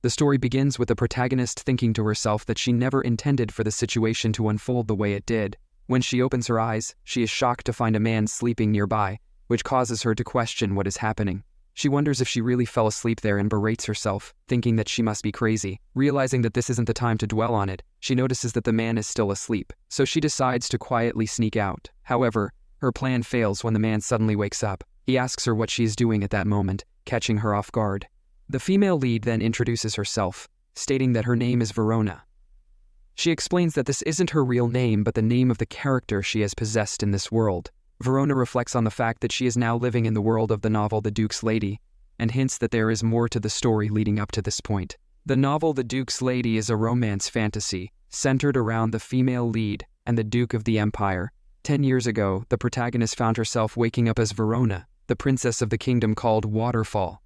The story begins with the protagonist thinking to herself that she never intended for the situation to unfold the way it did. When she opens her eyes, she is shocked to find a man sleeping nearby, which causes her to question what is happening. She wonders if she really fell asleep there and berates herself, thinking that she must be crazy. Realizing that this isn't the time to dwell on it, she notices that the man is still asleep, so she decides to quietly sneak out. However, her plan fails when the man suddenly wakes up. He asks her what she is doing at that moment, catching her off guard. The female lead then introduces herself, stating that her name is Verona. She explains that this isn't her real name but the name of the character she has possessed in this world. Verona reflects on the fact that she is now living in the world of the novel The Duke's Lady, and hints that there is more to the story leading up to this point. The novel The Duke's Lady is a romance fantasy centered around the female lead and the Duke of the Empire. 10 years ago, the protagonist found herself waking up as Verona, the princess of the kingdom called Waterfall.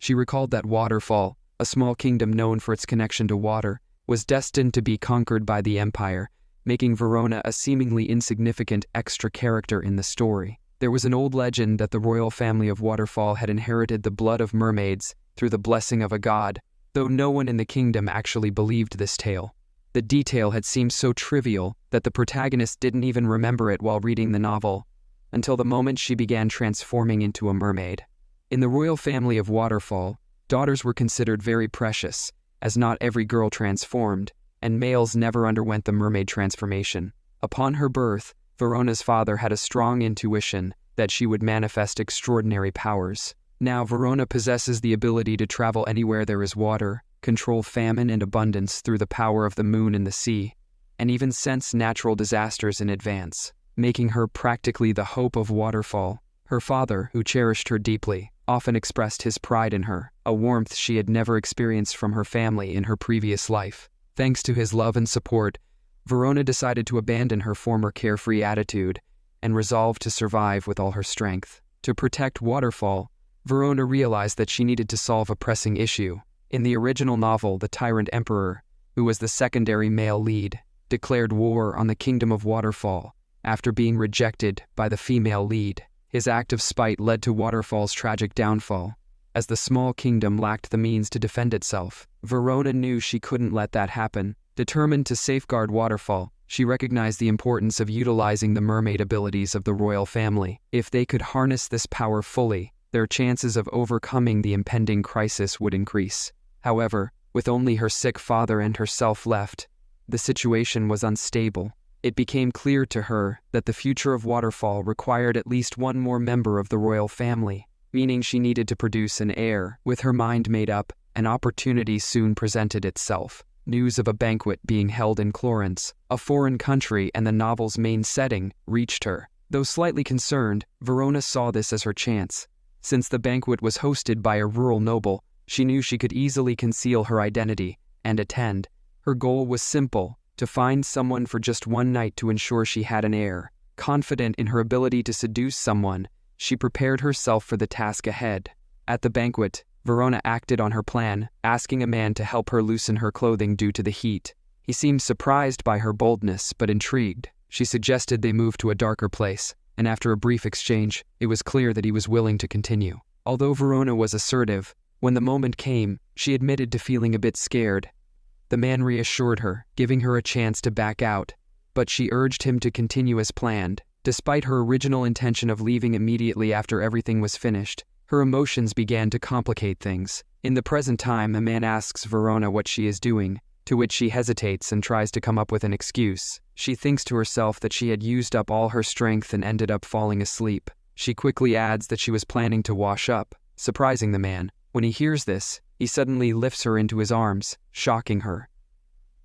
She recalled that Waterfall, a small kingdom known for its connection to water, was destined to be conquered by the Empire, making Verona a seemingly insignificant extra character in the story. There was an old legend that the royal family of Waterfall had inherited the blood of mermaids through the blessing of a god, though no one in the kingdom actually believed this tale. The detail had seemed so trivial that the protagonist didn't even remember it while reading the novel, until the moment she began transforming into a mermaid. In the royal family of Waterfall, daughters were considered very precious, as not every girl transformed, and males never underwent the mermaid transformation. Upon her birth, Verona's father had a strong intuition that she would manifest extraordinary powers. Now Verona possesses the ability to travel anywhere there is water, control famine and abundance through the power of the moon and the sea, and even sense natural disasters in advance, making her practically the hope of Waterfall. Her father, who cherished her deeply, often expressed his pride in her, a warmth she had never experienced from her family in her previous life. Thanks to his love and support, Verona decided to abandon her former carefree attitude and resolved to survive with all her strength. To protect Waterfall, Verona realized that she needed to solve a pressing issue. In the original novel, the tyrant emperor, who was the secondary male lead, declared war on the kingdom of Waterfall after being rejected by the female lead. His act of spite led to Waterfall's tragic downfall. As the small kingdom lacked the means to defend itself, Verona knew she couldn't let that happen. Determined to safeguard Waterfall, she recognized the importance of utilizing the mermaid abilities of the royal family. If they could harness this power fully, their chances of overcoming the impending crisis would increase. However, with only her sick father and herself left, the situation was unstable. It became clear to her that the future of Waterfall required at least one more member of the royal family, meaning she needed to produce an heir. With her mind made up, an opportunity soon presented itself. News of a banquet being held in Florence, a foreign country and the novel's main setting, reached her. Though slightly concerned, Verona saw this as her chance. Since the banquet was hosted by a rural noble, she knew she could easily conceal her identity and attend. Her goal was simple: to find someone for just one night to ensure she had an heir. Confident in her ability to seduce someone, she prepared herself for the task ahead. At the banquet, Verona acted on her plan, asking a man to help her loosen her clothing due to the heat. He seemed surprised by her boldness but intrigued. She suggested they move to a darker place, and after a brief exchange, it was clear that he was willing to continue. Although Verona was assertive, when the moment came, she admitted to feeling a bit scared. The man reassured her, giving her a chance to back out, but she urged him to continue as planned. Despite her original intention of leaving immediately after everything was finished, her emotions began to complicate things. In the present time, the man asks Verona what she is doing, to which she hesitates and tries to come up with an excuse. She thinks to herself that she had used up all her strength and ended up falling asleep. She quickly adds that she was planning to wash up, surprising the man. When he hears this, he suddenly lifts her into his arms, shocking her.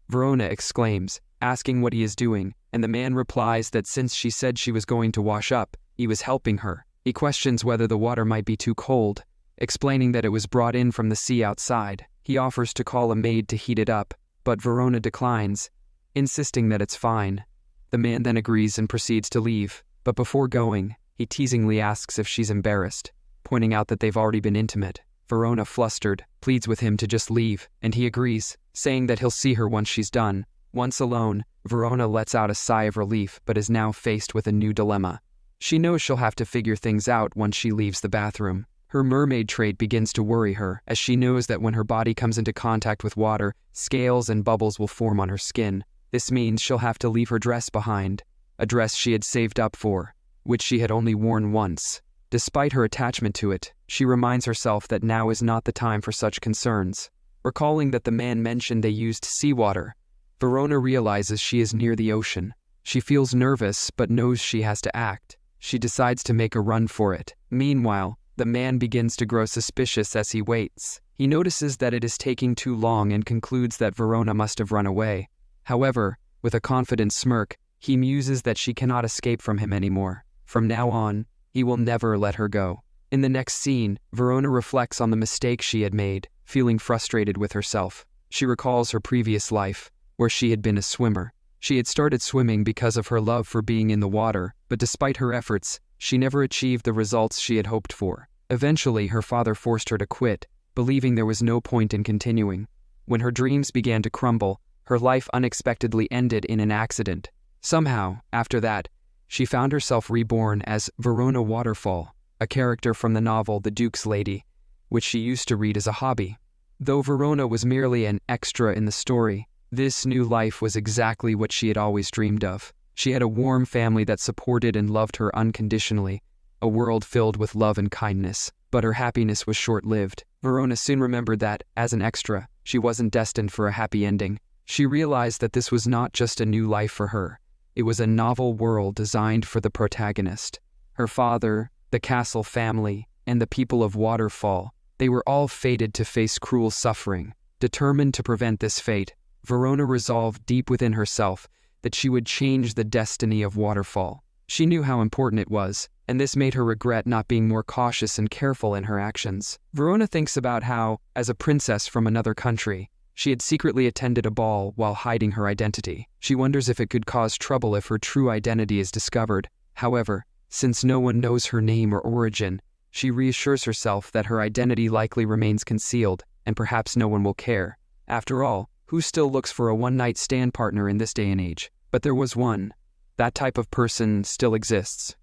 Verona exclaims, asking what he is doing, and the man replies that since she said she was going to wash up, he was helping her. He questions whether the water might be too cold, explaining that it was brought in from the sea outside. He offers to call a maid to heat it up, but Verona declines, insisting that it's fine. The man then agrees and proceeds to leave, but before going, he teasingly asks if she's embarrassed, pointing out that they've already been intimate. Verona, flustered, pleads with him to just leave, and he agrees, saying that he'll see her once she's done. Once alone, Verona lets out a sigh of relief but is now faced with a new dilemma. She knows she'll have to figure things out once she leaves the bathroom. Her mermaid trait begins to worry her, as she knows that when her body comes into contact with water, scales and bubbles will form on her skin. This means she'll have to leave her dress behind, a dress she had saved up for, which she had only worn once. Despite her attachment to it, she reminds herself that now is not the time for such concerns. Recalling that the man mentioned they used seawater, Verona realizes she is near the ocean. She feels nervous but knows she has to act. She decides to make a run for it. Meanwhile, the man begins to grow suspicious as he waits. He notices that it is taking too long and concludes that Verona must have run away. However, with a confident smirk, he muses that she cannot escape from him anymore. From now on, he will never let her go. In the next scene, Verona reflects on the mistake she had made, feeling frustrated with herself. She recalls her previous life, where she had been a swimmer. She had started swimming because of her love for being in the water, but despite her efforts, she never achieved the results she had hoped for. Eventually, her father forced her to quit, believing there was no point in continuing. When her dreams began to crumble, her life unexpectedly ended in an accident. Somehow, after that, she found herself reborn as Verona Waterfall, a character from the novel The Duke's Lady, which she used to read as a hobby. Though Verona was merely an extra in the story, this new life was exactly what she had always dreamed of. She had a warm family that supported and loved her unconditionally, a world filled with love and kindness. But her happiness was short-lived. Verona soon remembered that, as an extra, she wasn't destined for a happy ending. She realized that this was not just a new life for her. It was a novel world designed for the protagonist. Her father, the castle family, and the people of Waterfall, they were all fated to face cruel suffering. Determined to prevent this fate, Verona resolved deep within herself that she would change the destiny of Waterfall. She knew how important it was, and this made her regret not being more cautious and careful in her actions. Verona thinks about how, as a princess from another country, she had secretly attended a ball while hiding her identity. She wonders if it could cause trouble if her true identity is discovered. However, since no one knows her name or origin, she reassures herself that her identity likely remains concealed, and perhaps no one will care. After all, who still looks for a one-night stand partner in this day and age? But there was one. That type of person still exists.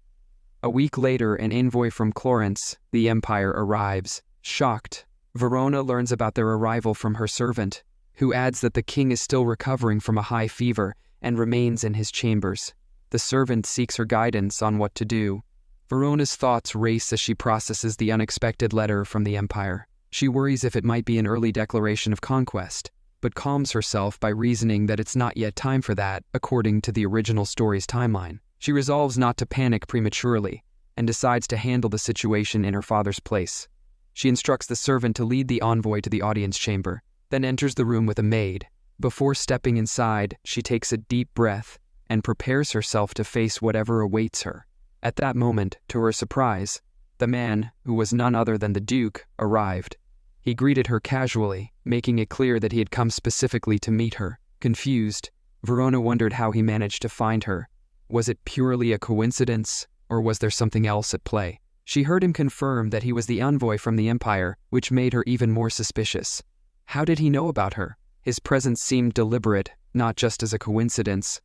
A week later, an envoy from Florence, the Empire, arrives. Shocked, Verona learns about their arrival from her servant, who adds that the king is still recovering from a high fever and remains in his chambers. The servant seeks her guidance on what to do. Verona's thoughts race as she processes the unexpected letter from the Empire. She worries if it might be an early declaration of conquest, but calms herself by reasoning that it's not yet time for that, according to the original story's timeline. She resolves not to panic prematurely, and decides to handle the situation in her father's place. She instructs the servant to lead the envoy to the audience chamber, then enters the room with a maid. Before stepping inside, she takes a deep breath and prepares herself to face whatever awaits her. At that moment, to her surprise, the man, who was none other than the Duke, arrived. He greeted her casually, making it clear that he had come specifically to meet her. Confused, Verona wondered how he managed to find her. Was it purely a coincidence, or was there something else at play? She heard him confirm that he was the envoy from the Empire, which made her even more suspicious. How did he know about her? His presence seemed deliberate, not just as a coincidence.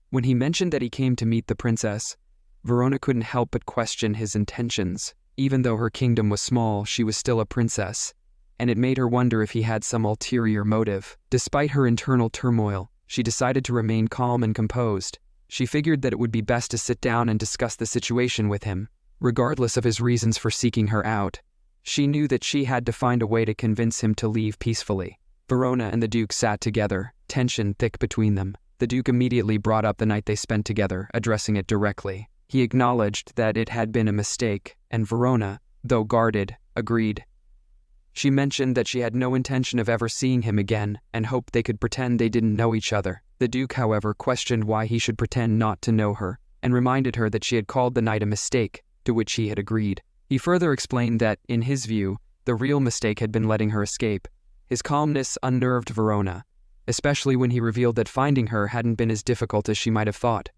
When he mentioned that he came to meet the princess, Verona couldn't help but question his intentions. Even though her kingdom was small, she was still a princess, and it made her wonder if he had some ulterior motive. Despite her internal turmoil, she decided to remain calm and composed. She figured that it would be best to sit down and discuss the situation with him. Regardless of his reasons for seeking her out, she knew that she had to find a way to convince him to leave peacefully. Verona and the Duke sat together, tension thick between them. The Duke immediately brought up the night they spent together, addressing it directly. He acknowledged that it had been a mistake, and Verona, though guarded, agreed. She mentioned that she had no intention of ever seeing him again, and hoped they could pretend they didn't know each other. The Duke, however, questioned why he should pretend not to know her, and reminded her that she had called the night a mistake, to which he had agreed. He further explained that, in his view, the real mistake had been letting her escape. His calmness unnerved Verona, especially when he revealed that finding her hadn't been as difficult as she might have thought.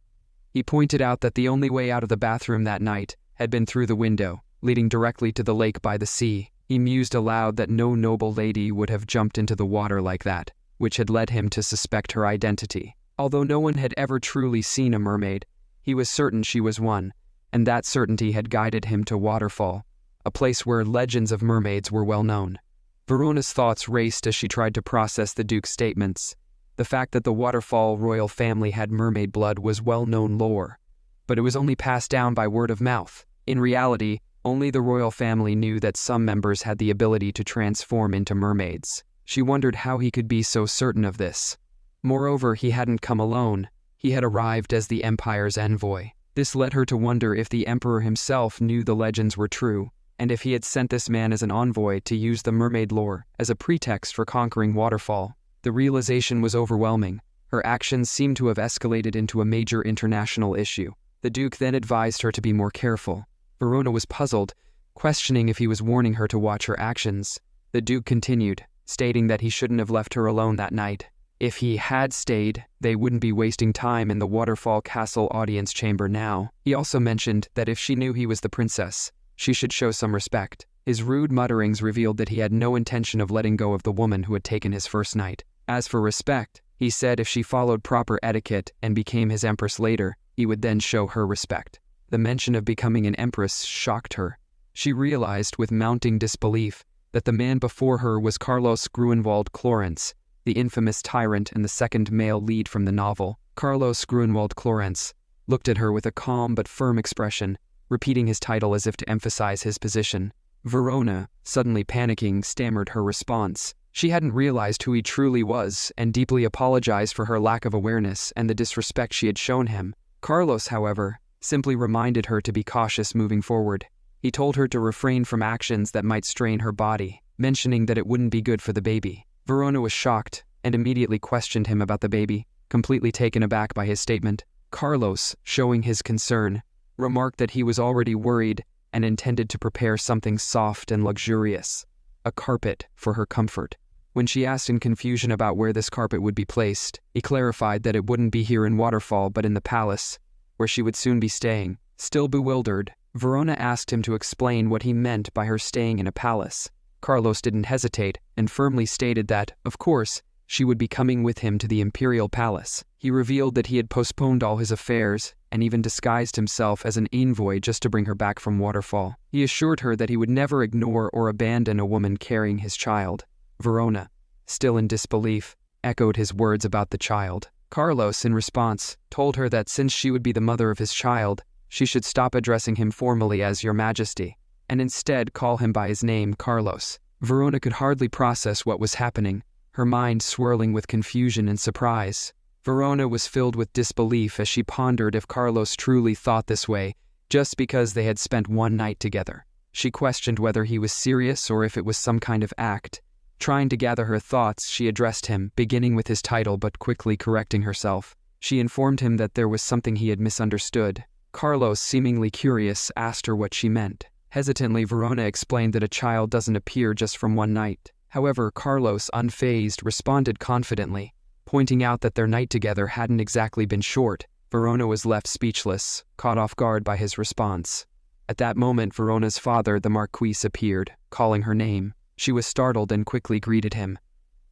He pointed out that the only way out of the bathroom that night had been through the window, leading directly to the lake by the sea. He mused aloud that no noble lady would have jumped into the water like that, which had led him to suspect her identity. Although no one had ever truly seen a mermaid, he was certain she was one, and that certainty had guided him to Waterfall, a place where legends of mermaids were well known. Verona's thoughts raced as she tried to process the Duke's statements. The fact that the Waterfall royal family had mermaid blood was well-known lore, but it was only passed down by word of mouth. In reality, only the royal family knew that some members had the ability to transform into mermaids. She wondered how he could be so certain of this. Moreover, he hadn't come alone. He had arrived as the Empire's envoy. This led her to wonder if the Emperor himself knew the legends were true, and if he had sent this man as an envoy to use the mermaid lore as a pretext for conquering Waterfall. The realization was overwhelming. Her actions seemed to have escalated into a major international issue. The Duke then advised her to be more careful. Verona was puzzled, questioning if he was warning her to watch her actions. The Duke continued, stating that he shouldn't have left her alone that night. If he had stayed, they wouldn't be wasting time in the Waterfall Castle audience chamber now. He also mentioned that if she knew he was the princess, she should show some respect. His rude mutterings revealed that he had no intention of letting go of the woman who had taken his first night. As for respect, he said if she followed proper etiquette and became his empress later, he would then show her respect. The mention of becoming an empress shocked her. She realized with mounting disbelief that the man before her was Carlos Gruenwald Clorence, the infamous tyrant and the second male lead from the novel. Carlos Gruenwald Clorence looked at her with a calm but firm expression, repeating his title as if to emphasize his position. Verona, suddenly panicking, stammered her response. She hadn't realized who he truly was and deeply apologized for her lack of awareness and the disrespect she had shown him. Carlos, however, simply reminded her to be cautious moving forward. He told her to refrain from actions that might strain her body, mentioning that it wouldn't be good for the baby. Verona was shocked and immediately questioned him about the baby, completely taken aback by his statement. Carlos, showing his concern, remarked that he was already worried and intended to prepare something soft and luxurious, a carpet for her comfort. When she asked in confusion about where this carpet would be placed, he clarified that it wouldn't be here in Waterfall but in the palace, where she would soon be staying. Still bewildered, Verona asked him to explain what he meant by her staying in a palace. Carlos didn't hesitate and firmly stated that, of course, she would be coming with him to the imperial palace. He revealed that he had postponed all his affairs and even disguised himself as an envoy just to bring her back from Waterfall. He assured her that he would never ignore or abandon a woman carrying his child. Verona, still in disbelief, echoed his words about the child. Carlos, in response, told her that since she would be the mother of his child, she should stop addressing him formally as Your Majesty, and instead call him by his name, Carlos. Verona could hardly process what was happening, her mind swirling with confusion and surprise. Verona was filled with disbelief as she pondered if Carlos truly thought this way, just because they had spent one night together. She questioned whether he was serious or if it was some kind of act. Trying to gather her thoughts, she addressed him, beginning with his title but quickly correcting herself. She informed him that there was something he had misunderstood. Carlos, seemingly curious, asked her what she meant. Hesitantly, Verona explained that a child doesn't appear just from one night. However, Carlos, unfazed, responded confidently, pointing out that their night together hadn't exactly been short. Verona was left speechless, caught off guard by his response. At that moment, Verona's father, the Marquis, appeared, calling her name. She was startled and quickly greeted him.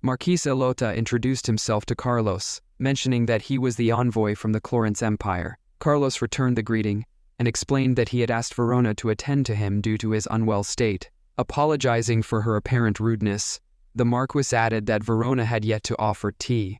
Marquis Elota introduced himself to Carlos, mentioning that he was the envoy from the Clorence Empire. Carlos returned the greeting and explained that he had asked Verona to attend to him due to his unwell state. Apologizing for her apparent rudeness, the Marquis added that Verona had yet to offer tea.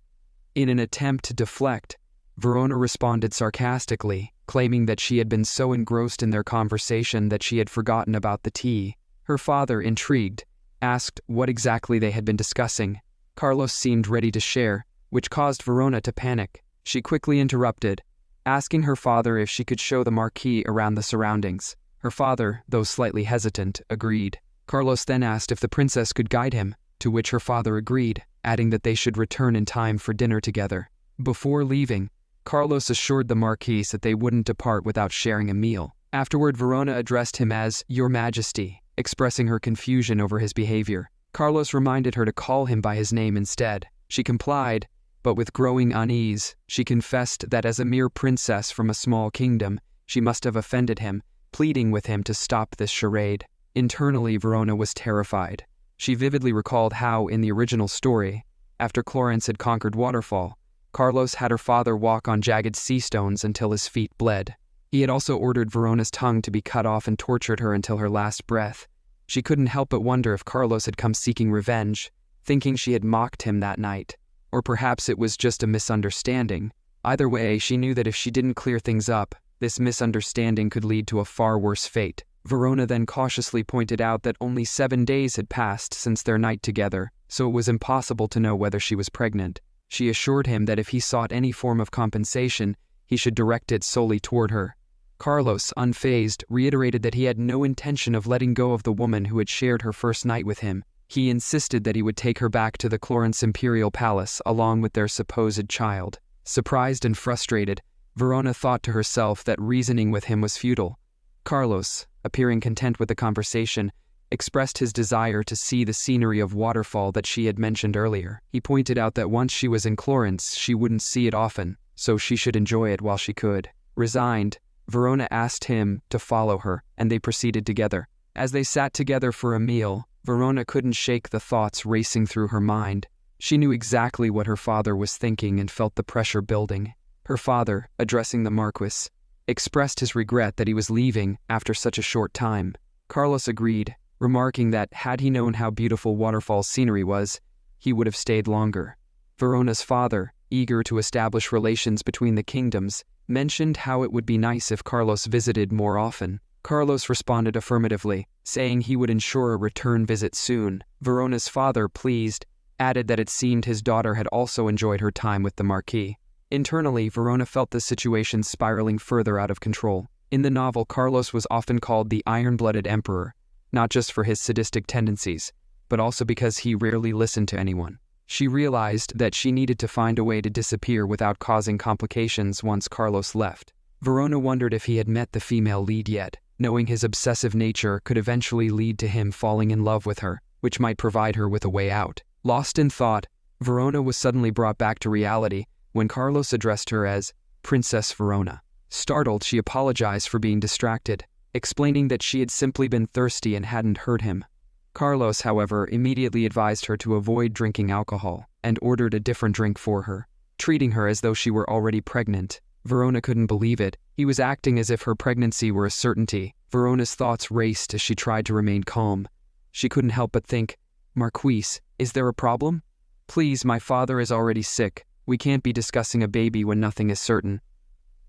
In an attempt to deflect, Verona responded sarcastically, claiming that she had been so engrossed in their conversation that she had forgotten about the tea. Her father, intrigued, asked what exactly they had been discussing. Carlos seemed ready to share, which caused Verona to panic. She quickly interrupted, asking her father if she could show the Marquis around the surroundings. Her father, though slightly hesitant, agreed. Carlos then asked if the princess could guide him, to which her father agreed, adding that they should return in time for dinner together. Before leaving, Carlos assured the Marquis that they wouldn't depart without sharing a meal. Afterward, Verona addressed him as Your Majesty, expressing her confusion over his behavior. Carlos reminded her to call him by his name instead. She complied, but with growing unease, she confessed that as a mere princess from a small kingdom, she must have offended him, pleading with him to stop this charade. Internally, Verona was terrified. She vividly recalled how, in the original story, after Clorence had conquered Waterfall, Carlos had her father walk on jagged sea stones until his feet bled. He had also ordered Verona's tongue to be cut off and tortured her until her last breath. She couldn't help but wonder if Carlos had come seeking revenge, thinking she had mocked him that night. Or perhaps it was just a misunderstanding. Either way, she knew that if she didn't clear things up, this misunderstanding could lead to a far worse fate. Verona then cautiously pointed out that only 7 days had passed since their night together, so it was impossible to know whether she was pregnant. She assured him that if he sought any form of compensation, he should direct it solely toward her. Carlos, unfazed, reiterated that he had no intention of letting go of the woman who had shared her first night with him. He insisted that he would take her back to the Clorence imperial palace along with their supposed child. Surprised and frustrated, Verona thought to herself that reasoning with him was futile. Carlos, appearing content with the conversation, expressed his desire to see the scenery of waterfall that she had mentioned earlier. He pointed out that once she was in Clorence, she wouldn't see it often, so she should enjoy it while she could. Resigned, Verona asked him to follow her, and they proceeded together. As they sat together for a meal, Verona couldn't shake the thoughts racing through her mind. She knew exactly what her father was thinking and felt the pressure building. Her father, addressing the Marquis, expressed his regret that he was leaving after such a short time. Carlos agreed, remarking that had he known how beautiful waterfall scenery was, he would have stayed longer. Verona's father, eager to establish relations between the kingdoms, mentioned how it would be nice if Carlos visited more often. Carlos responded affirmatively, saying he would ensure a return visit soon. Verona's father, pleased, added that it seemed his daughter had also enjoyed her time with the Marquis. Internally, Verona felt the situation spiraling further out of control. In the novel, Carlos was often called the iron-blooded emperor, not just for his sadistic tendencies, but also because he rarely listened to anyone. She realized that she needed to find a way to disappear without causing complications once Carlos left. Verona wondered if he had met the female lead yet, knowing his obsessive nature could eventually lead to him falling in love with her, which might provide her with a way out. Lost in thought, Verona was suddenly brought back to reality when Carlos addressed her as Princess Verona. Startled, she apologized for being distracted, explaining that she had simply been thirsty and hadn't hurt him. Carlos, however, immediately advised her to avoid drinking alcohol and ordered a different drink for her, treating her as though she were already pregnant. Verona couldn't believe it. He was acting as if her pregnancy were a certainty. Verona's thoughts raced as she tried to remain calm. She couldn't help but think, Marquis, is there a problem? Please, my father is already sick. We can't be discussing a baby when nothing is certain.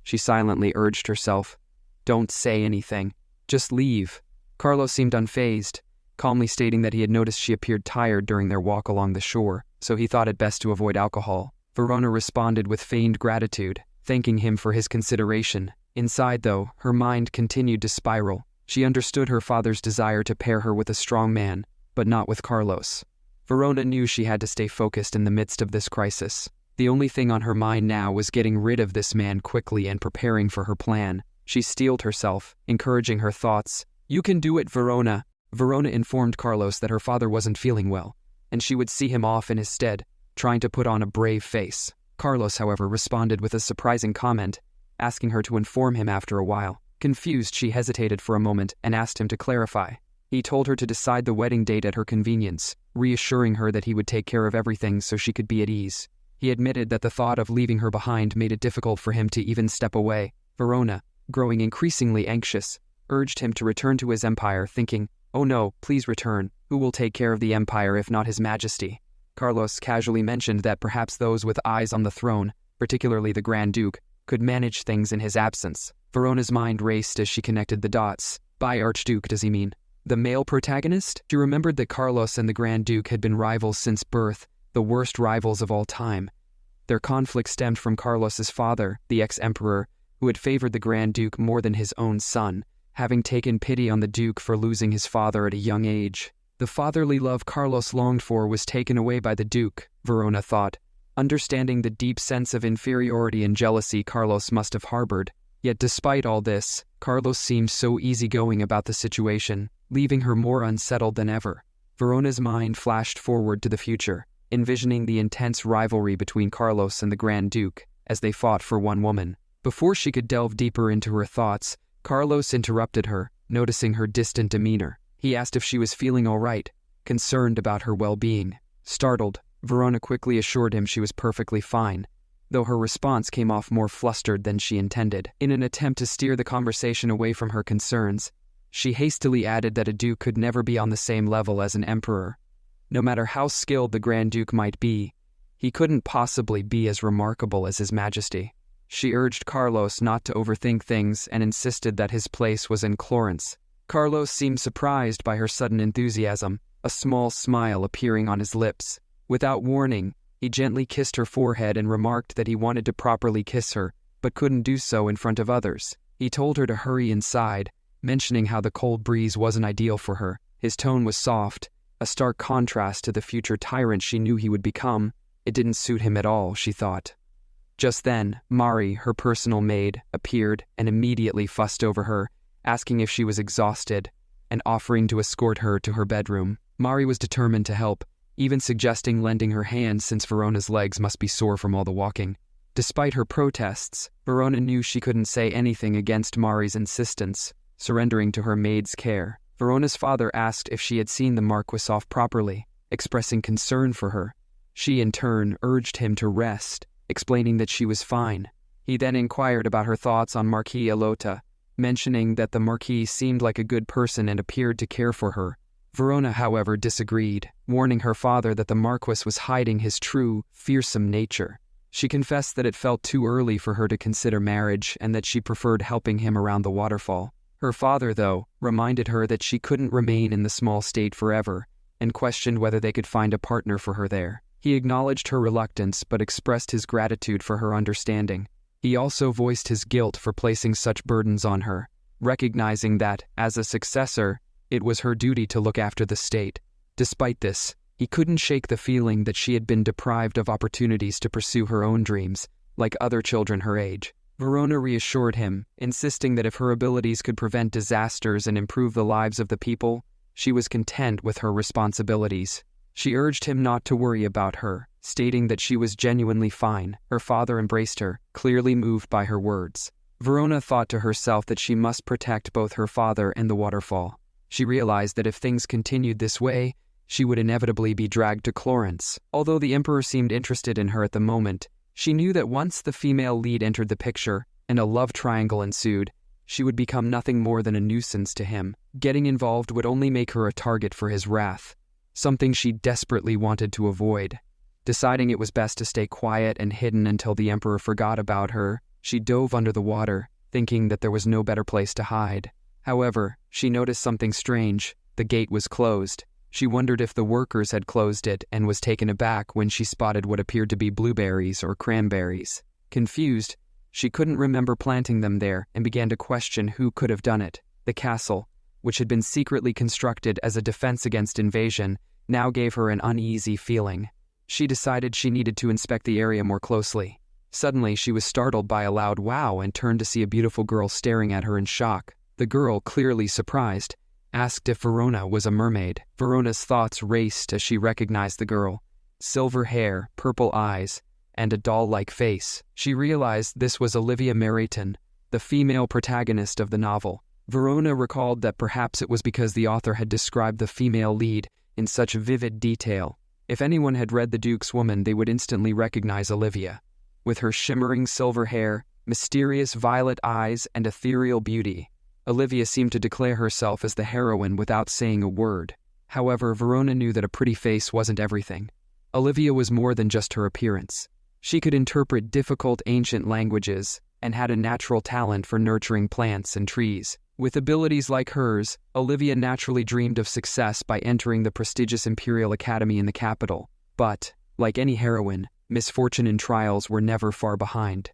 She silently urged herself. Don't say anything. Just leave. Carlos seemed unfazed, calmly stating that he had noticed she appeared tired during their walk along the shore, so he thought it best to avoid alcohol. Verona responded with feigned gratitude, thanking him for his consideration. Inside, though, her mind continued to spiral. She understood her father's desire to pair her with a strong man, but not with Carlos. Verona knew she had to stay focused in the midst of this crisis. The only thing on her mind now was getting rid of this man quickly and preparing for her plan. She steeled herself, encouraging her thoughts. You can do it, Verona. Verona informed Carlos that her father wasn't feeling well, and she would see him off in his stead, trying to put on a brave face. Carlos, however, responded with a surprising comment, asking her to inform him after a while. Confused, she hesitated for a moment and asked him to clarify. He told her to decide the wedding date at her convenience, reassuring her that he would take care of everything so she could be at ease. He admitted that the thought of leaving her behind made it difficult for him to even step away. Verona, growing increasingly anxious, urged him to return to his empire, thinking, "Oh no, please return. Who will take care of the empire if not His Majesty?" Carlos casually mentioned that perhaps those with eyes on the throne, particularly the Grand Duke, could manage things in his absence. Verona's mind raced as she connected the dots. By Archduke, does he mean the male protagonist? She remembered that Carlos and the Grand Duke had been rivals since birth, the worst rivals of all time. Their conflict stemmed from Carlos's father, the ex-emperor, who had favored the Grand Duke more than his own son, having taken pity on the Duke for losing his father at a young age. The fatherly love Carlos longed for was taken away by the Duke, Verona thought, understanding the deep sense of inferiority and jealousy Carlos must have harbored. Yet despite all this, Carlos seemed so easygoing about the situation, leaving her more unsettled than ever. Verona's mind flashed forward to the future, envisioning the intense rivalry between Carlos and the Grand Duke as they fought for one woman. Before she could delve deeper into her thoughts, Carlos interrupted her, noticing her distant demeanor. He asked if she was feeling all right, concerned about her well-being. Startled, Verona quickly assured him she was perfectly fine. though her response came off more flustered than she intended. In an attempt to steer the conversation away from her concerns, she hastily added that a duke could never be on the same level as an emperor. No matter how skilled the Grand Duke might be, he couldn't possibly be as remarkable as His Majesty. She urged Carlos not to overthink things and insisted that his place was in Florence. Carlos seemed surprised by her sudden enthusiasm, a small smile appearing on his lips. Without warning, he gently kissed her forehead and remarked that he wanted to properly kiss her, but couldn't do so in front of others. He told her to hurry inside, mentioning how the cold breeze wasn't ideal for her. His tone was soft, a stark contrast to the future tyrant she knew he would become. It didn't suit him at all, she thought. Just then, Mari, her personal maid, appeared and immediately fussed over her, asking if she was exhausted and offering to escort her to her bedroom. Mari was determined to help, even suggesting lending her hand since Verona's legs must be sore from all the walking. Despite her protests, Verona knew she couldn't say anything against Mari's insistence, surrendering to her maid's care. Verona's father asked if she had seen the Marquis off properly, expressing concern for her. She, in turn, urged him to rest, explaining that she was fine. He then inquired about her thoughts on Marquis Alota, mentioning that the Marquis seemed like a good person and appeared to care for her. Verona, however, disagreed, warning her father that the Marquis was hiding his true, fearsome nature. She confessed that it felt too early for her to consider marriage and that she preferred helping him around the waterfall. Her father, though, reminded her that she couldn't remain in the small state forever and questioned whether they could find a partner for her there. He acknowledged her reluctance but expressed his gratitude for her understanding. He also voiced his guilt for placing such burdens on her, recognizing that, as a successor, it was her duty to look after the state. Despite this, he couldn't shake the feeling that she had been deprived of opportunities to pursue her own dreams, like other children her age. Verona reassured him, insisting that if her abilities could prevent disasters and improve the lives of the people, she was content with her responsibilities. She urged him not to worry about her, stating that she was genuinely fine. Her father embraced her, clearly moved by her words. Verona thought to herself that she must protect both her father and the waterfall. She realized that if things continued this way, she would inevitably be dragged to Florence. Although the emperor seemed interested in her at the moment, she knew that once the female lead entered the picture and a love triangle ensued, she would become nothing more than a nuisance to him. Getting involved would only make her a target for his wrath, something she desperately wanted to avoid. Deciding it was best to stay quiet and hidden until the emperor forgot about her, she dove under the water, thinking that there was no better place to hide. However, she noticed something strange. The gate was closed. She wondered if the workers had closed it and was taken aback when she spotted what appeared to be blueberries or cranberries. Confused, she couldn't remember planting them there and began to question who could have done it. The castle, which had been secretly constructed as a defense against invasion, now gave her an uneasy feeling. She decided she needed to inspect the area more closely. Suddenly, she was startled by a loud wow and turned to see a beautiful girl staring at her in shock. The girl, clearly surprised, asked if Verona was a mermaid. Verona's thoughts raced as she recognized the girl. Silver hair, purple eyes, and a doll-like face. She realized this was Olivia Meryton, the female protagonist of the novel. Verona recalled that perhaps it was because the author had described the female lead in such vivid detail. If anyone had read The Duke's Woman, they would instantly recognize Olivia. With her shimmering silver hair, mysterious violet eyes, and ethereal beauty, Olivia seemed to declare herself as the heroine without saying a word. However, Verona knew that a pretty face wasn't everything. Olivia was more than just her appearance. She could interpret difficult ancient languages and had a natural talent for nurturing plants and trees. With abilities like hers, Olivia naturally dreamed of success by entering the prestigious Imperial Academy in the capital. But, like any heroine, misfortune and trials were never far behind.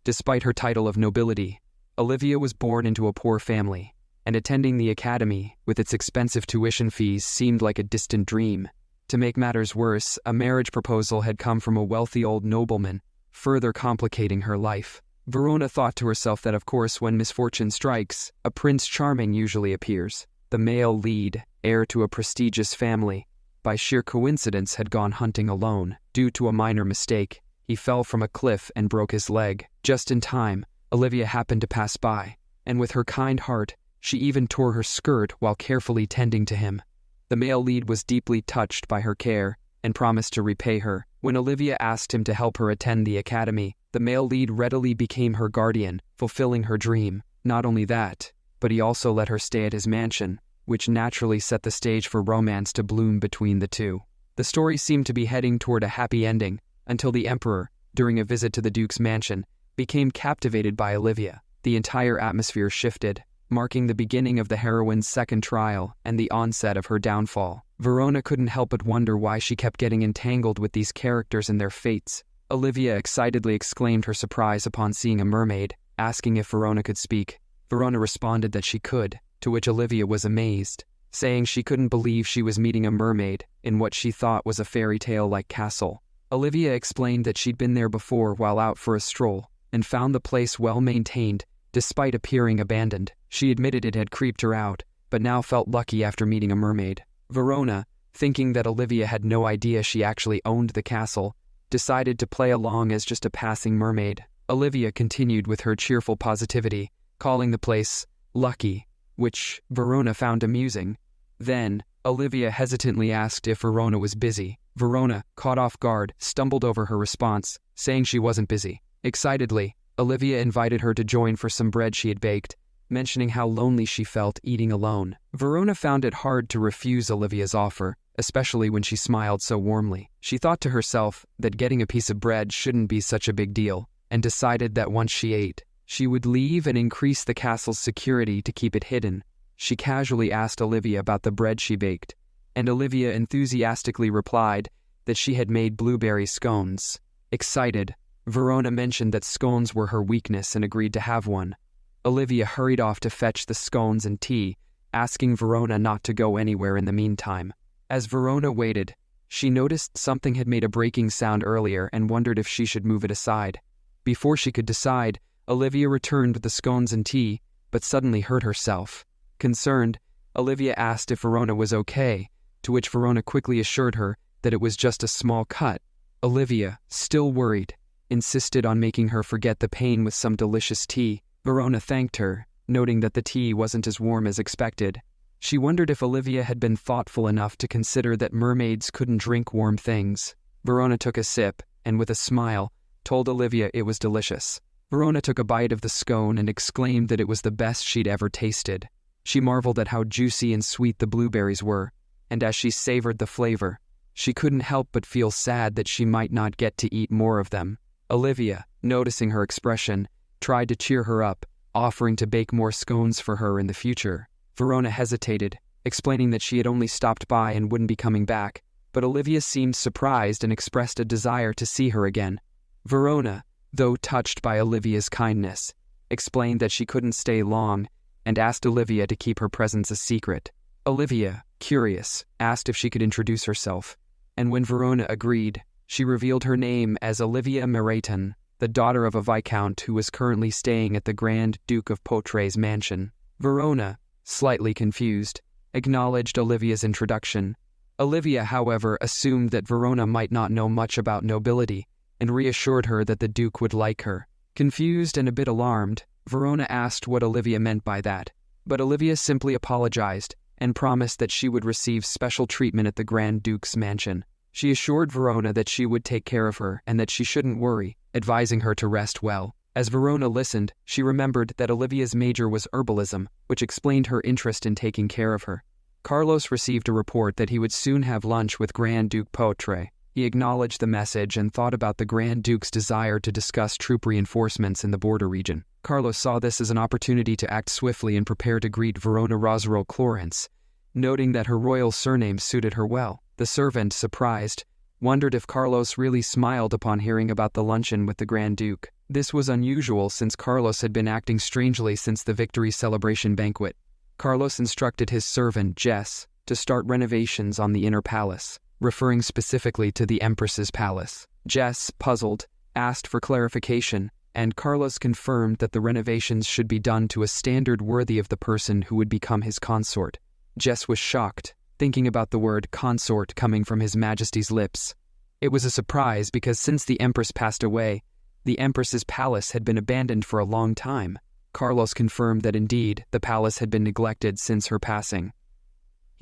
Despite her title of nobility, Olivia was born into a poor family, and attending the academy, with its expensive tuition fees, seemed like a distant dream. To make matters worse, a marriage proposal had come from a wealthy old nobleman, further complicating her life. Verona thought to herself that, of course, when misfortune strikes, a Prince Charming usually appears. The male lead, heir to a prestigious family, by sheer coincidence had gone hunting alone. Due to a minor mistake, he fell from a cliff and broke his leg. Just in time, Olivia happened to pass by, and with her kind heart, she even tore her skirt while carefully tending to him. The male lead was deeply touched by her care and promised to repay her. When Olivia asked him to help her attend the academy, the male lead readily became her guardian, fulfilling her dream. Not only that, but he also let her stay at his mansion, which naturally set the stage for romance to bloom between the two. The story seemed to be heading toward a happy ending, until the Emperor, during a visit to the Duke's mansion, became captivated by Olivia. The entire atmosphere shifted, marking the beginning of the heroine's second trial and the onset of her downfall. Verona couldn't help but wonder why she kept getting entangled with these characters and their fates. Olivia excitedly exclaimed her surprise upon seeing a mermaid, asking if Verona could speak. Verona responded that she could, to which Olivia was amazed, saying she couldn't believe she was meeting a mermaid in what she thought was a fairy tale-like castle. Olivia explained that she'd been there before while out for a stroll, and found the place well-maintained, despite appearing abandoned. She admitted it had creeped her out, but now felt lucky after meeting a mermaid. Verona, thinking that Olivia had no idea she actually owned the castle, decided to play along as just a passing mermaid. Olivia continued with her cheerful positivity, calling the place lucky, which Verona found amusing. Then, Olivia hesitantly asked if Verona was busy. Verona, caught off guard, stumbled over her response, saying she wasn't busy. Excitedly, Olivia invited her to join for some bread she had baked, mentioning how lonely she felt eating alone. Verona found it hard to refuse Olivia's offer, especially when she smiled so warmly. She thought to herself that getting a piece of bread shouldn't be such a big deal, and decided that once she ate, she would leave and increase the castle's security to keep it hidden. She casually asked Olivia about the bread she baked, and Olivia enthusiastically replied that she had made blueberry scones. Excited, Verona mentioned that scones were her weakness and agreed to have one. Olivia hurried off to fetch the scones and tea, asking Verona not to go anywhere in the meantime. As Verona waited, she noticed something had made a breaking sound earlier and wondered if she should move it aside. Before she could decide, Olivia returned with the scones and tea, but suddenly hurt herself. Concerned, Olivia asked if Verona was okay, to which Verona quickly assured her that it was just a small cut. Olivia, still worried, insisted on making her forget the pain with some delicious tea. Verona thanked her, noting that the tea wasn't as warm as expected. She wondered if Olivia had been thoughtful enough to consider that mermaids couldn't drink warm things. Verona took a sip, and with a smile, told Olivia it was delicious. Verona took a bite of the scone and exclaimed that it was the best she'd ever tasted. She marveled at how juicy and sweet the blueberries were, and as she savored the flavor, she couldn't help but feel sad that she might not get to eat more of them. Olivia, noticing her expression, tried to cheer her up, offering to bake more scones for her in the future. Verona hesitated, explaining that she had only stopped by and wouldn't be coming back, but Olivia seemed surprised and expressed a desire to see her again. Verona, though touched by Olivia's kindness, explained that she couldn't stay long and asked Olivia to keep her presence a secret. Olivia, curious, asked if she could introduce herself, and when Verona agreed, she revealed her name as Olivia Maraton, the daughter of a viscount who was currently staying at the Grand Duke of Poitres's mansion. Verona, slightly confused, acknowledged Olivia's introduction. Olivia, however, assumed that Verona might not know much about nobility, and reassured her that the Duke would like her. Confused and a bit alarmed, Verona asked what Olivia meant by that, but Olivia simply apologized and promised that she would receive special treatment at the Grand Duke's mansion. She assured Verona that she would take care of her and that she shouldn't worry, advising her to rest well. As Verona listened, she remembered that Olivia's major was herbalism, which explained her interest in taking care of her. Carlos received a report that he would soon have lunch with Grand Duke Poitres. He acknowledged the message and thought about the Grand Duke's desire to discuss troop reinforcements in the border region. Carlos saw this as an opportunity to act swiftly and prepare to greet Verona Rosero Clorence, noting that her royal surname suited her well. The servant, surprised, wondered if Carlos really smiled upon hearing about the luncheon with the Grand Duke. This was unusual since Carlos had been acting strangely since the victory celebration banquet. Carlos instructed his servant, Jess, to start renovations on the inner palace, referring specifically to the Empress's palace. Jess, puzzled, asked for clarification, and Carlos confirmed that the renovations should be done to a standard worthy of the person who would become his consort. Jess was shocked, thinking about the word consort coming from His Majesty's lips. It was a surprise because since the Empress passed away, the Empress's palace had been abandoned for a long time. Carlos confirmed that indeed the palace had been neglected since her passing.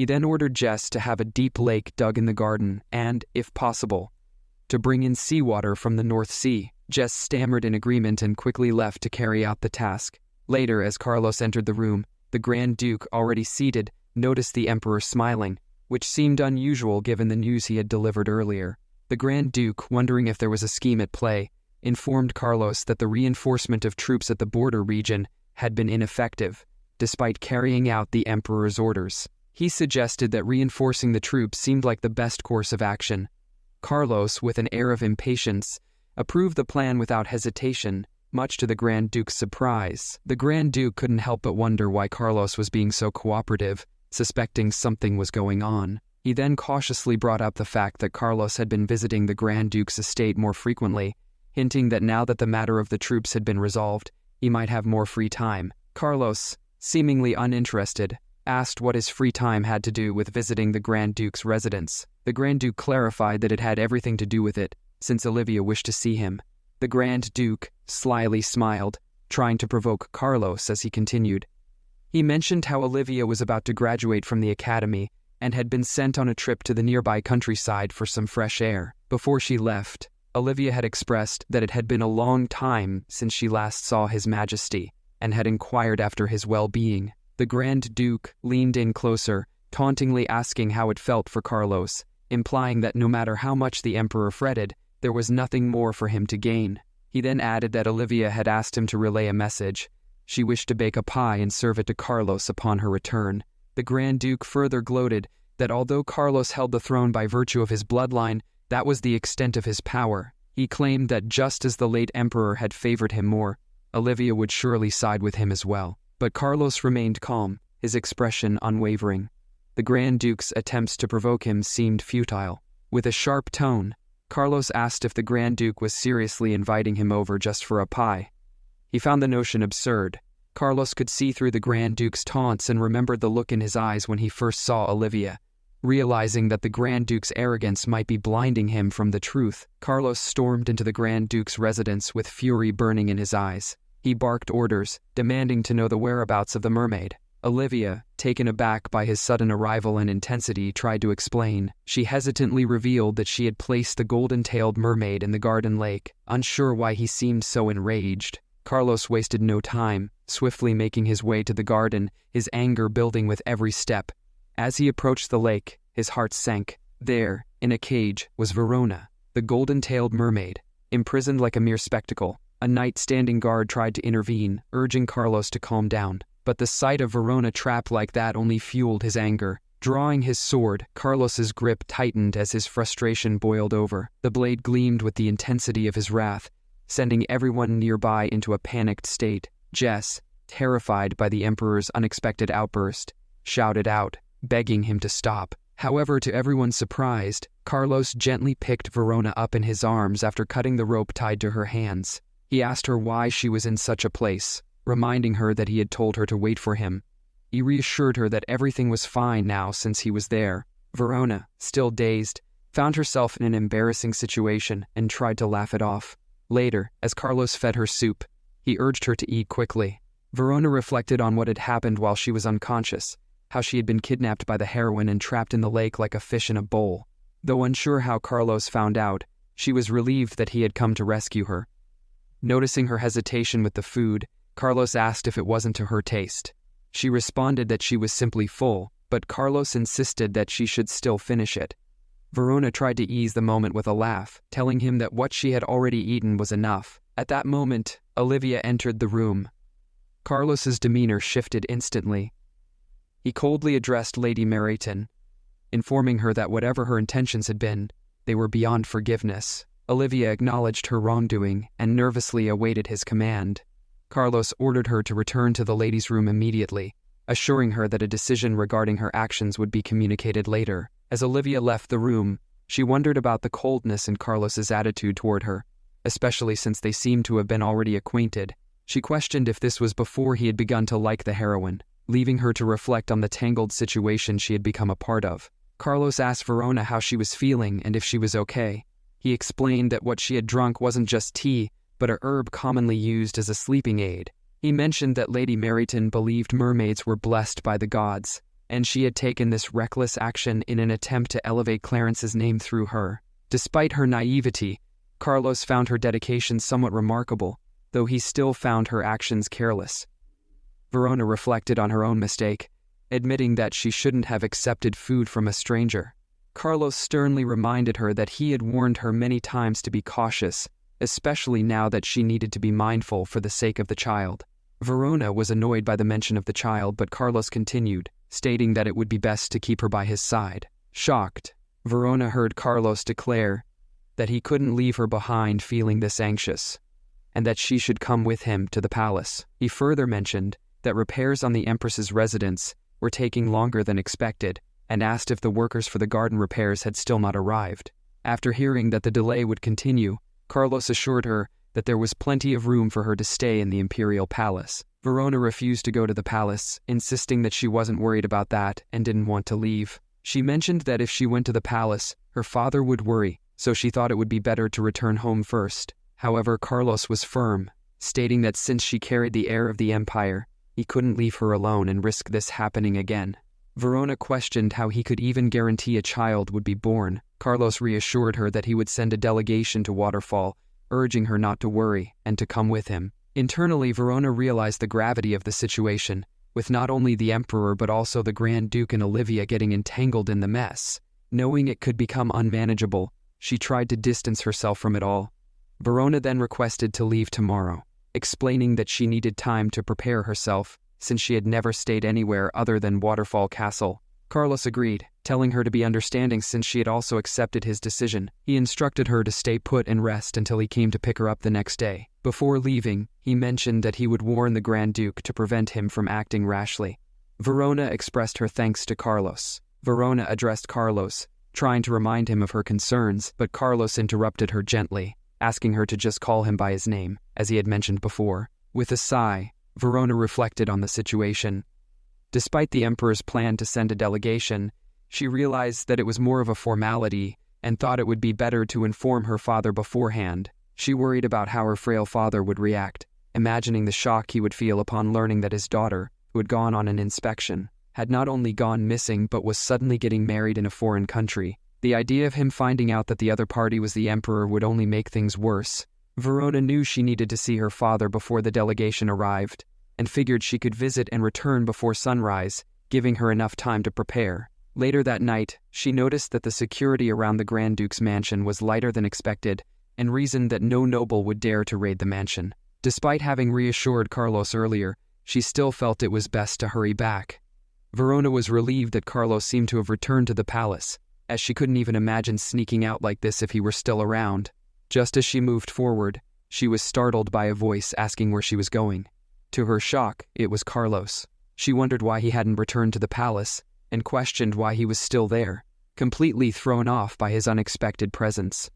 He then ordered Jess to have a deep lake dug in the garden and, if possible, to bring in seawater from the North Sea. Jess stammered in agreement and quickly left to carry out the task. Later, as Carlos entered the room, the Grand Duke, already seated, noticed the Emperor smiling, which seemed unusual given the news he had delivered earlier. The Grand Duke, wondering if there was a scheme at play, informed Carlos that the reinforcement of troops at the border region had been ineffective, despite carrying out the Emperor's orders. He suggested that reinforcing the troops seemed like the best course of action. Carlos, with an air of impatience, approved the plan without hesitation, much to the Grand Duke's surprise. The Grand Duke couldn't help but wonder why Carlos was being so cooperative, suspecting something was going on. He then cautiously brought up the fact that Carlos had been visiting the Grand Duke's estate more frequently, hinting that now that the matter of the troops had been resolved, he might have more free time. Carlos, seemingly uninterested, asked what his free time had to do with visiting the Grand Duke's residence. The Grand Duke clarified that it had everything to do with it, since Olivia wished to see him. The Grand Duke slyly smiled, trying to provoke Carlos as he continued. He mentioned how Olivia was about to graduate from the academy and had been sent on a trip to the nearby countryside for some fresh air. Before she left, Olivia had expressed that it had been a long time since she last saw His Majesty and had inquired after his well-being. The Grand Duke leaned in closer, tauntingly asking how it felt for Carlos, implying that no matter how much the Emperor fretted, there was nothing more for him to gain. He then added that Olivia had asked him to relay a message. She wished to bake a pie and serve it to Carlos upon her return. The Grand Duke further gloated that although Carlos held the throne by virtue of his bloodline, that was the extent of his power. He claimed that just as the late Emperor had favored him more, Olivia would surely side with him as well. But Carlos remained calm, his expression unwavering. The Grand Duke's attempts to provoke him seemed futile. With a sharp tone, Carlos asked if the Grand Duke was seriously inviting him over just for a pie. He found the notion absurd. Carlos could see through the Grand Duke's taunts and remembered the look in his eyes when he first saw Olivia. Realizing that the Grand Duke's arrogance might be blinding him from the truth, Carlos stormed into the Grand Duke's residence with fury burning in his eyes. He barked orders, demanding to know the whereabouts of the mermaid. Olivia, taken aback by his sudden arrival and intensity, tried to explain. She hesitantly revealed that she had placed the golden-tailed mermaid in the garden lake, unsure why he seemed so enraged. Carlos wasted no time, swiftly making his way to the garden, his anger building with every step. As he approached the lake, his heart sank. There, in a cage, was Verona, the golden-tailed mermaid, imprisoned like a mere spectacle. A knight standing guard tried to intervene, urging Carlos to calm down. But the sight of Verona trapped like that only fueled his anger. Drawing his sword, Carlos's grip tightened as his frustration boiled over. The blade gleamed with the intensity of his wrath, sending everyone nearby into a panicked state. Jess, terrified by the Emperor's unexpected outburst, shouted out, begging him to stop. However, to everyone's surprise, Carlos gently picked Verona up in his arms after cutting the rope tied to her hands. He asked her why she was in such a place, reminding her that he had told her to wait for him. He reassured her that everything was fine now since he was there. Verona, still dazed, found herself in an embarrassing situation and tried to laugh it off. Later, as Carlos fed her soup, he urged her to eat quickly. Verona reflected on what had happened while she was unconscious, how she had been kidnapped by the heroine and trapped in the lake like a fish in a bowl. Though unsure how Carlos found out, she was relieved that he had come to rescue her. Noticing her hesitation with the food, Carlos asked if it wasn't to her taste. She responded that she was simply full, but Carlos insisted that she should still finish it. Verona tried to ease the moment with a laugh, telling him that what she had already eaten was enough. At that moment, Olivia entered the room. Carlos's demeanor shifted instantly. He coldly addressed Lady Meryton, informing her that whatever her intentions had been, they were beyond forgiveness. Olivia acknowledged her wrongdoing and nervously awaited his command. Carlos ordered her to return to the ladies' room immediately, assuring her that a decision regarding her actions would be communicated later. As Olivia left the room, she wondered about the coldness in Carlos's attitude toward her, especially since they seemed to have been already acquainted. She questioned if this was before he had begun to like the heroine, leaving her to reflect on the tangled situation she had become a part of. Carlos asked Verona how she was feeling and if she was okay. He explained that what she had drunk wasn't just tea, but a herb commonly used as a sleeping aid. He mentioned that Lady Meryton believed mermaids were blessed by the gods, and she had taken this reckless action in an attempt to elevate Clarence's name through her. Despite her naivety, Carlos found her dedication somewhat remarkable, though he still found her actions careless. Verona reflected on her own mistake, admitting that she shouldn't have accepted food from a stranger. Carlos sternly reminded her that he had warned her many times to be cautious, especially now that she needed to be mindful for the sake of the child. Verona was annoyed by the mention of the child, but Carlos continued, stating that it would be best to keep her by his side. Shocked, Verona heard Carlos declare that he couldn't leave her behind feeling this anxious, and that she should come with him to the palace. He further mentioned that repairs on the Empress's residence were taking longer than expected, and asked if the workers for the garden repairs had still not arrived. After hearing that the delay would continue, Carlos assured her that there was plenty of room for her to stay in the imperial palace. Verona refused to go to the palace, insisting that she wasn't worried about that and didn't want to leave. She mentioned that if she went to the palace, her father would worry, so she thought it would be better to return home first. However, Carlos was firm, stating that since she carried the heir of the empire, he couldn't leave her alone and risk this happening again. Verona questioned how he could even guarantee a child would be born. Carlos reassured her that he would send a delegation to Waterfall, urging her not to worry and to come with him. Internally, Verona realized the gravity of the situation, with not only the Emperor but also the Grand Duke and Olivia getting entangled in the mess. Knowing it could become unmanageable, she tried to distance herself from it all. Verona then requested to leave tomorrow, explaining that she needed time to prepare herself, since she had never stayed anywhere other than Waterfall Castle. Carlos agreed, telling her to be understanding since she had also accepted his decision. He instructed her to stay put and rest until he came to pick her up the next day. Before leaving, he mentioned that he would warn the Grand Duke to prevent him from acting rashly. Verona expressed her thanks to Carlos. Verona addressed Carlos, trying to remind him of her concerns, but Carlos interrupted her gently, asking her to just call him by his name, as he had mentioned before. With a sigh, Verona reflected on the situation. Despite the Emperor's plan to send a delegation, she realized that it was more of a formality and thought it would be better to inform her father beforehand. She worried about how her frail father would react, imagining the shock he would feel upon learning that his daughter, who had gone on an inspection, had not only gone missing but was suddenly getting married in a foreign country. The idea of him finding out that the other party was the Emperor would only make things worse. Verona knew she needed to see her father before the delegation arrived, and figured she could visit and return before sunrise, giving her enough time to prepare. Later that night, she noticed that the security around the Grand Duke's mansion was lighter than expected, and reasoned that no noble would dare to raid the mansion. Despite having reassured Carlos earlier, she still felt it was best to hurry back. Verona was relieved that Carlos seemed to have returned to the palace, as she couldn't even imagine sneaking out like this if he were still around. Just as she moved forward, she was startled by a voice asking where she was going. To her shock, it was Carlos. She wondered why he hadn't returned to the palace, and questioned why he was still there, completely thrown off by his unexpected presence.